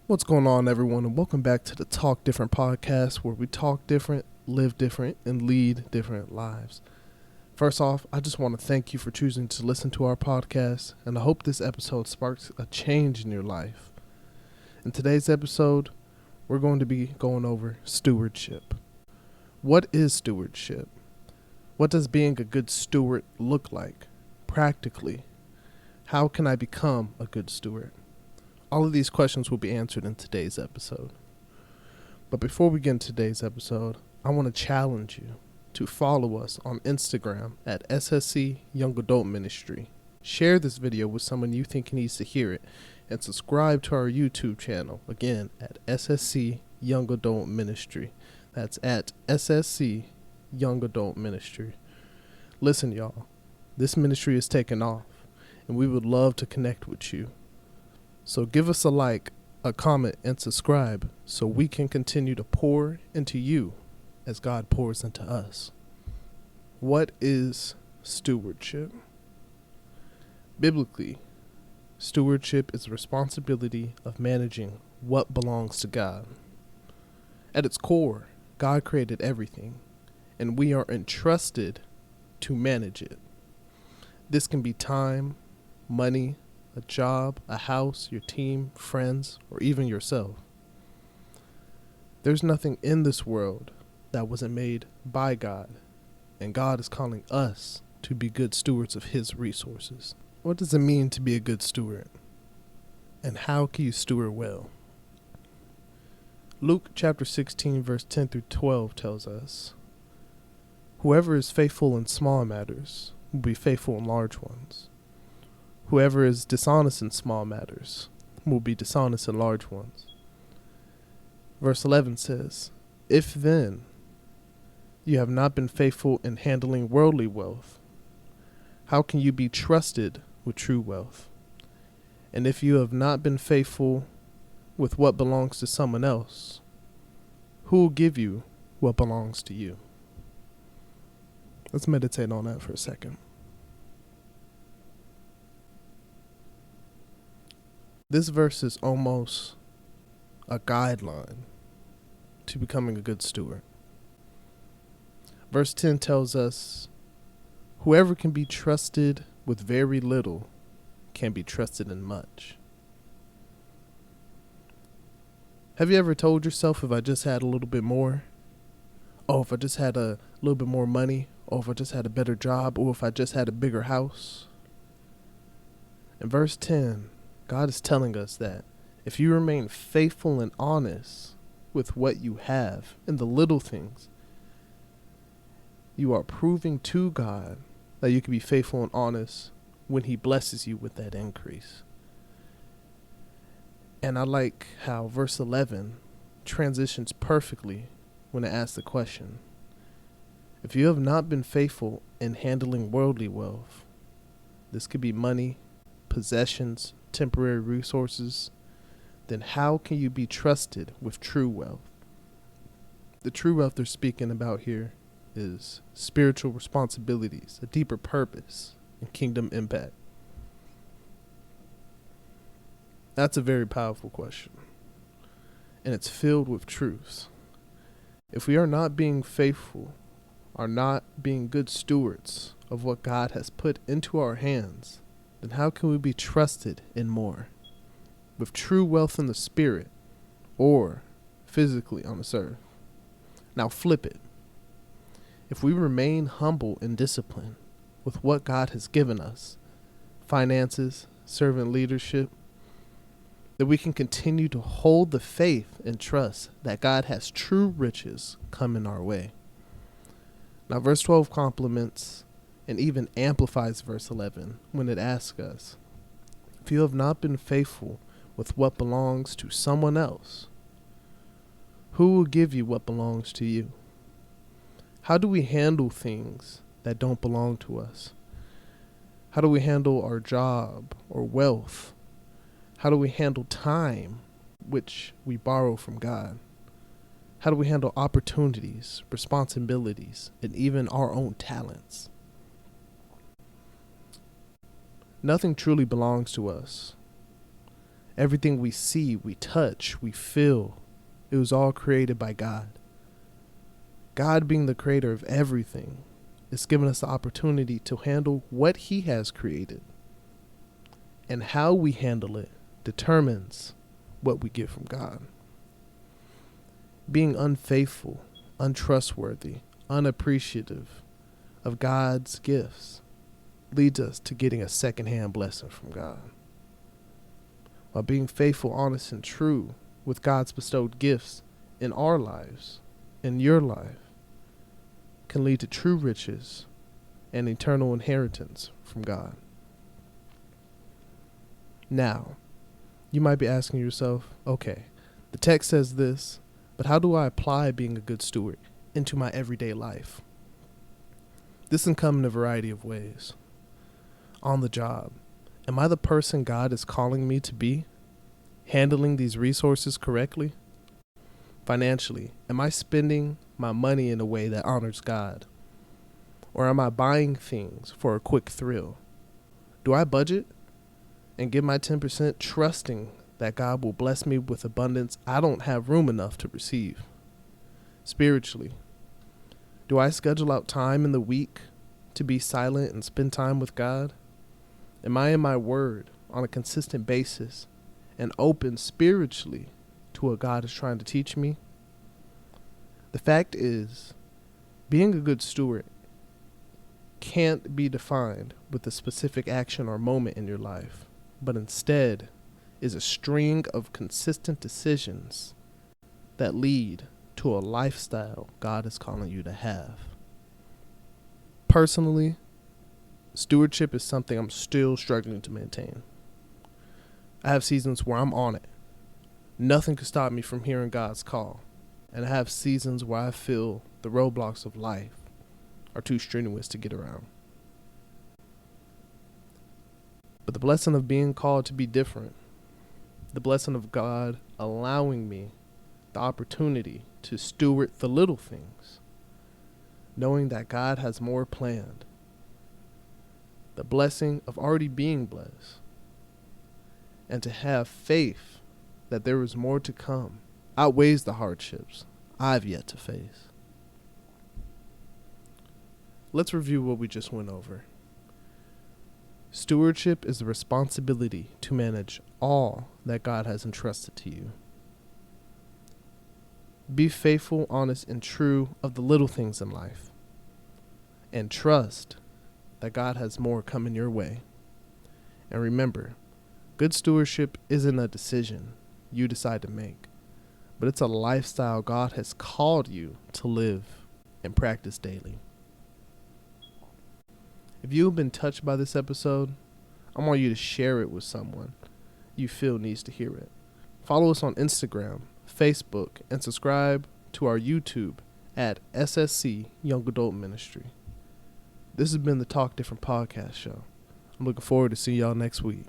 What's going on, everyone, and welcome back to the Talk Different podcast, where we talk different, live different, and lead different lives. First off, I just want to thank you for choosing to listen to our podcast, and I hope this episode sparks a change in your life. In today's episode, we're going to be going over stewardship. What is stewardship? What does being a good steward look like, practically? How can I become a good steward? All of these questions will be answered in today's episode. But before we get into today's episode, I want to challenge you to follow us on Instagram at SSC Young Adult Ministry. Share this video with someone you think needs to hear it, and subscribe to our YouTube channel, again, at SSC Young Adult Ministry. That's at SSC Young Adult Ministry. Listen, y'all, this ministry is taking off, and we would love to connect with you. So give us a like, a comment, and subscribe so we can continue to pour into you as God pours into us. What is stewardship? Biblically, stewardship is the responsibility of managing what belongs to God. At its core, God created everything, and we are entrusted to manage it. This can be time, money, a job, a house, your team, friends, or even yourself. There's nothing in this world that wasn't made by God, and God is calling us to be good stewards of His resources. What does it mean to be a good steward? And how can you steward well? Luke chapter 16 verse 10 through 12 tells us, "Whoever is faithful in small matters will be faithful in large ones. Whoever is dishonest in small matters will be dishonest in large ones." Verse 11 says, "If then you have not been faithful in handling worldly wealth, how can you be trusted with true wealth? And if you have not been faithful with what belongs to someone else, who will give you what belongs to you?" Let's meditate on that for a second. This verse is almost a guideline to becoming a good steward. Verse 10 tells us, "Whoever can be trusted with very little can be trusted in much." Have you ever told yourself, if I just had a little bit more, if I just had a little bit more money, if I just had a better job, or if I just had a bigger house? In verse 10, God is telling us that if you remain faithful and honest with what you have in the little things, you are proving to God that you can be faithful and honest when He blesses you with that increase. And I like how verse 11 transitions perfectly when it asks the question, if you have not been faithful in handling worldly wealth, this could be money, possessions, temporary resources, then how can you be trusted with true wealth? The true wealth they're speaking about here is spiritual responsibilities, a deeper purpose, and kingdom impact. That's a very powerful question, and it's filled with truths. If we are not being faithful, are not being good stewards of what God has put into our hands, then how can we be trusted in more, with true wealth in the spirit or physically on this earth? Now flip it. If we remain humble and disciplined with what God has given us, finances, servant leadership, then we can continue to hold the faith and trust that God has true riches coming our way. Now verse 12 complements and even amplifies verse 11 when it asks us, if you have not been faithful with what belongs to someone else, who will give you what belongs to you? How do we handle things that don't belong to us? How do we handle our job or wealth? How do we handle time, which we borrow from God? How do we handle opportunities, responsibilities, and even our own talents? Nothing truly belongs to us. Everything we see, we touch, we feel, it was all created by God. God, being the creator of everything, is giving us the opportunity to handle what he has created. And how we handle it determines what we get from God. Being unfaithful, untrustworthy, unappreciative of God's gifts leads us to getting a secondhand blessing from God. While being faithful, honest, and true with God's bestowed gifts in our lives, in your life, can lead to true riches and eternal inheritance from God. Now, you might be asking yourself, okay, the text says this, but how do I apply being a good steward into my everyday life? This can come in a variety of ways. On the job, am I the person God is calling me to be? Handling these resources correctly? Financially, am I spending my money in a way that honors God? Or am I buying things for a quick thrill? Do I budget and give my 10% trusting that God will bless me with abundance I don't have room enough to receive? Spiritually, do I schedule out time in the week to be silent and spend time with God? Am I in my word on a consistent basis and open spiritually to what God is trying to teach me? The fact is, being a good steward can't be defined with a specific action or moment in your life, but instead is a string of consistent decisions that lead to a lifestyle God is calling you to have. Personally, stewardship is something I'm still struggling to maintain. I have seasons where I'm on it. Nothing could stop me from hearing God's call. And I have seasons where I feel the roadblocks of life are too strenuous to get around. But the blessing of being called to be different, the blessing of God allowing me the opportunity to steward the little things, knowing that God has more planned, the blessing of already being blessed, and to have faith that there is more to come, outweighs the hardships I've yet to face. Let's review what we just went over. Stewardship is the responsibility to manage all that God has entrusted to you. Be faithful, honest, and true of the little things in life, and trust that God has more coming your way. And remember, good stewardship isn't a decision you decide to make, but it's a lifestyle God has called you to live and practice daily. If you've been touched by this episode, I want you to share it with someone you feel needs to hear it. Follow us on Instagram, Facebook, and subscribe to our YouTube at SSC Young Adult Ministry. This has been the Talk Different podcast show. I'm looking forward to seeing y'all next week.